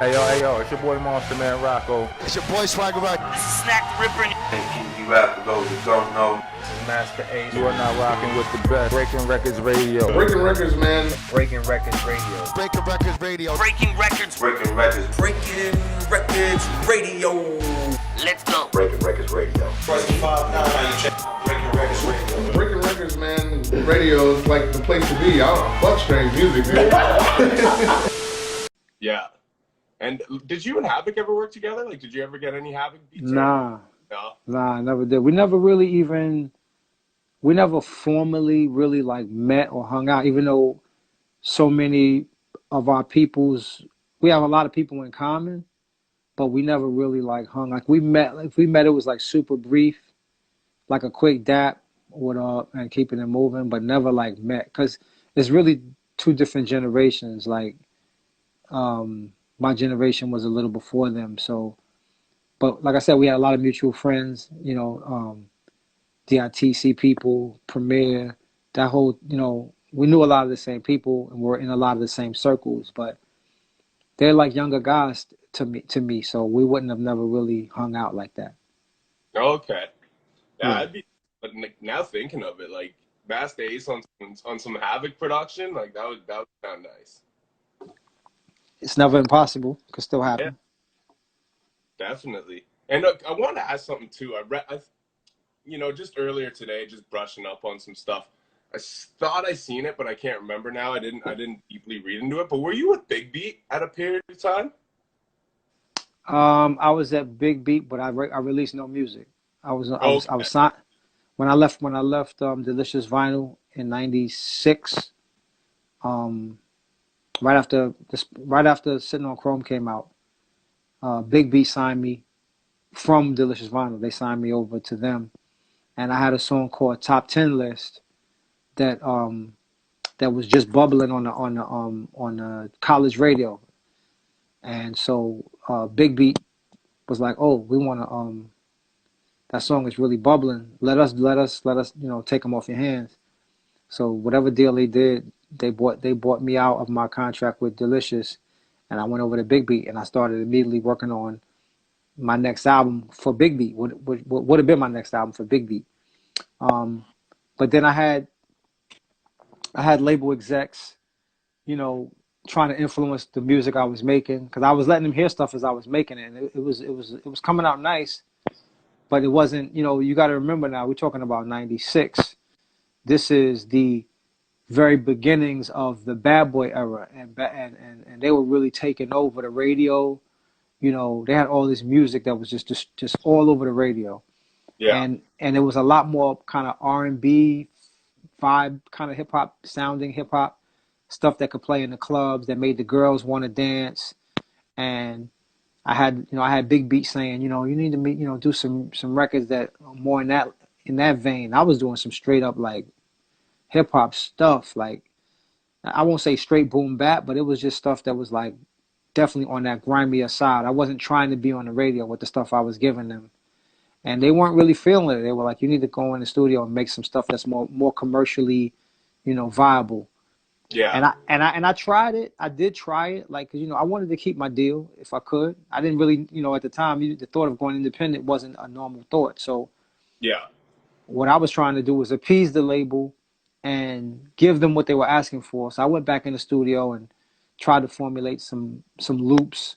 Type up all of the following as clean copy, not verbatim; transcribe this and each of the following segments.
Hey yo, it's your boy Monster Man Rocco. It's your boy Swagger Rock. This is Snack the Ripper. And you rap for those who don't know. This is Master A. You are now rocking with the best. Breaking Records Radio. Breaking Records, man. Breaking Records Radio. Breaking Records Radio. Breaking Records. Breaking Records. Breaking Records Radio. Let's go. Breaking Records Radio. Press 5 now, how you check Breaking Records Radio. Breaking Records, man. Radio is like the place to be. I don't fuck strange music, dude. Yeah. And did you and Havoc ever work together? Like, did you ever get any Havoc beats? Nah. No? Nah, I never did. We never formally really like met or hung out, even though so many of our we have a lot of people in common, but we never really like hung. Like we met, it was like super brief, like a quick dap, what up, and keeping it moving, but never like met. Because it's really two different generations. Like, my generation was a little before them, so. But like I said, we had a lot of mutual friends, DITC people, Premier, that whole, we knew a lot of the same people and we're in a lot of the same circles, but they're like younger guys to me, so we wouldn't have never really hung out like that. Okay. Yeah. But now thinking of it, like Masta Ace on some Havoc production, like that would sound nice. It's never impossible. Could still happen. Yeah, definitely. And look, I wanted to ask something too. I read, just earlier today, just brushing up on some stuff. I thought I seen it, but I can't remember now. I didn't deeply read into it. But were you with Big Beat at a period of time? I was at Big Beat, but I released no music. I was signed when I left Delicious Vinyl in '96. Right after Sitting on Chrome came out, Big B signed me from Delicious Vinyl. They signed me over to them, and I had a song called Top 10 List that was just bubbling on the college radio, and so Big B was like, "Oh, we want to that song is really bubbling. Let us take them off your hands." So whatever deal they did. They bought me out of my contract with Delicious, and I went over to Big Beat, and I started immediately working on my next album for Big Beat. Would have been my next album for Big Beat. But then I had label execs, trying to influence the music I was making, because I was letting them hear stuff as I was making it, and it was coming out nice, but it wasn't. You got to remember now, we're talking about '96. This is the very beginnings of the Bad Boy era, and they were really taking over the radio. They had all this music that was just all over the radio. Yeah. And it was a lot more kind of R&B vibe, kind of hip hop sounding hip hop stuff that could play in the clubs that made the girls want to dance. And I had Big Beat saying, you need to do some records that are more in that vein. I was doing some straight up like hip hop stuff, like I won't say straight boom bap, but it was just stuff that was like definitely on that grimier side. I wasn't trying to be on the radio with the stuff I was giving them, and they weren't really feeling it. They were like, "You need to go in the studio and make some stuff that's more commercially, viable." Yeah. And I tried it. I did try it, like, 'cause, I wanted to keep my deal if I could. I didn't really, at the time, the thought of going independent wasn't a normal thought. So yeah, what I was trying to do was appease the label and give them what they were asking for. So I went back in the studio and tried to formulate some loops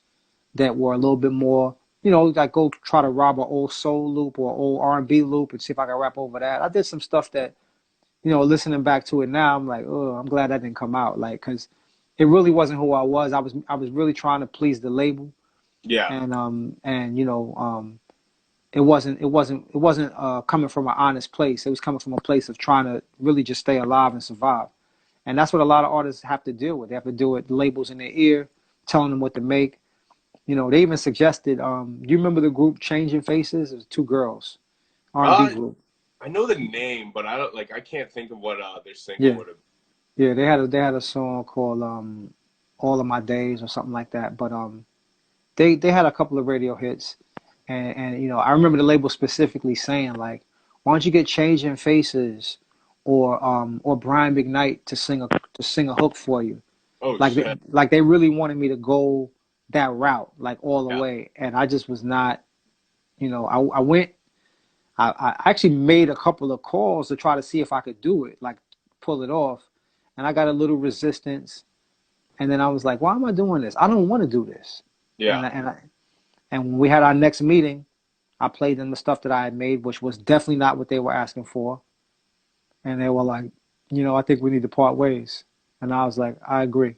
that were a little bit more, like go try to rob an old soul loop or old R&B loop and see if I can rap over that. I did some stuff that, listening back to it now, I'm like, oh, I'm glad that didn't come out, like, because it really wasn't who I was. I was really trying to please the label. Yeah. It wasn't coming from an honest place. It was coming from a place of trying to really just stay alive and survive. And that's what a lot of artists have to deal with. They have to deal with labels in their ear, telling them what to make. They even suggested, do you remember the group Changing Faces? It was two girls, R&B group. I know the name, but I can't think of what their single would have. Yeah, they had a song called All of My Days or something like that. But they had a couple of radio hits. And I remember the label specifically saying, like, why don't you get Changing Faces or Brian McKnight to sing a hook for you? Oh, like shit. They really wanted me to go that route like all the Yeah. way, and I just was not. I went. I actually made a couple of calls to try to see if I could do it, like pull it off, and I got a little resistance. And then I was like, why am I doing this? I don't want to do this. Yeah. And when we had our next meeting, I played them the stuff that I had made, which was definitely not what they were asking for. And they were like, I think we need to part ways. And I was like, I agree.